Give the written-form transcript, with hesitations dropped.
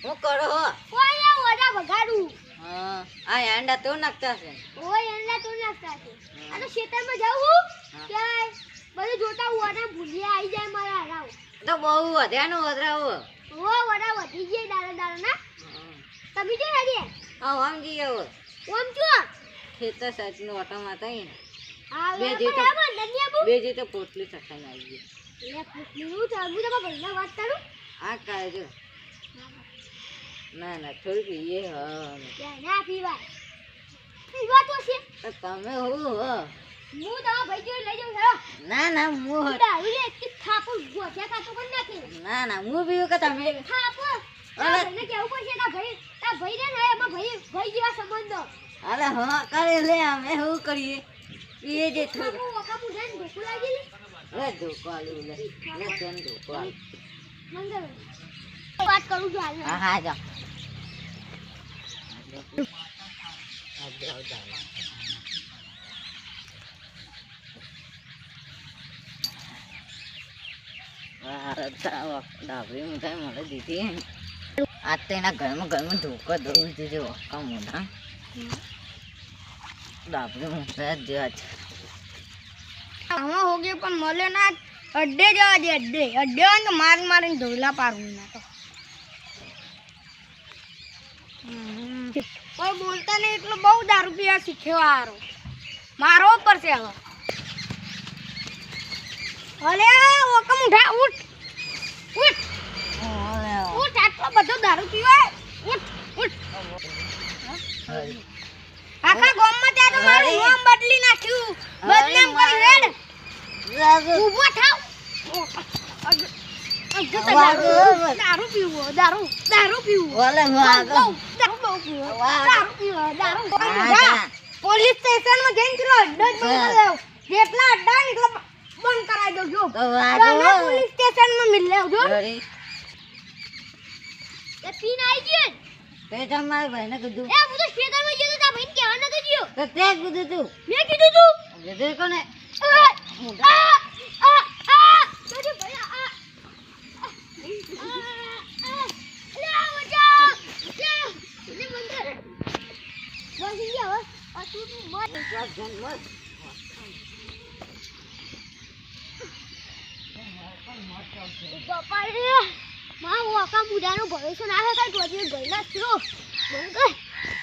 હું કરો હો ઓય ઓડા બગાડું હા આ એંડા તો નાખતા છે ઓય એના તો નાખતા છે આ તો ખેતરમાં જાઉં ક્યાં બધું જોતા ઓડા ભૂલિયા આવી જાય મારા હરાવ તો બહુ વધ્યાનો વધરાવો ઓ ઓડા વધી જાય દાડા દાડા ના તમે જો હેડી હા આમ જઈએ હવે ઓમ જો ખેતર સાઈડનો ઓટોમાં થઈ ને આ બે જે તો બે જે તો પોટલી ચખાઈને આવી ગઈ લે પૂછલું તો હું તો ભાઈના વાત કરું આ કાઢજો ના ના થોડી પીએ હા ના પીવા પીવા તો છે તમે હું હો હું તમારા ભાઈ જોઈ લઈ જાઉં છું ના ના હું દારૂ લે કે થાપો ગોઠ્યા કાતો કરી નાખી ના ના હું પીવું કે તમે થાપો એને કેવું પડશે તા ભાઈ ને ના એમાં ભાઈ જેવા સંબંધો અરે હા કરે લે અમે શું કરીએ પીએ જે થોડું ઓકા મુઢાને ધોકો લાગી લે ધોકો આલું લે લે કેમ ધોકો આલું મંગળ વાત કરું છું હાલ હા હા જા ડાબરી મીઠાઈ મળે દીધી આજ તો એના ઘરમાં ધોકો દઉં દીધો કામ મોઢા ડાબરી મીઠાઈ જેવા છે આમાં હો ગયો પણ મળે ના અડ્ડે જવા દે અડ્ડે હોય તો મારીને ધોઈલા પાડું ના તો કોઈ બોલતા નહીં એટલો બહુ દારૂ પીવા શીખ્યો હારો મારો ઉપર છે હવે અલે ઓકમ ઉઠા ઉઠ આટલો બધો દારૂ પીવાય ઉઠ આખા ગામમાં ત્યાં તો મારું નામ બદલી નાખ્યું બદનામ કરી હેડ ઊભો થાવ દારૂ પીવો દારૂ પીવો પોલીસ સ્ટેશનમાં જઈને પેલો અડ્ડો જ બંધ કરી દેવો જેટલા અડ્ડા ને એટલા બંધ કરાવી દઉં જો પોલીસ સ્ટેશનમાં મિલ લેવ જો એ પીન આવી ગયો તે તમારા ભાઈને કીધું એ હું તો ખેતરમાં ગયો તો તા ભાઈને કહેવા નતો ગયો તો તે જ કીધું તું મેં કીધું તું કીધું કોને ભરોસો ના થાય તો ગઈ ના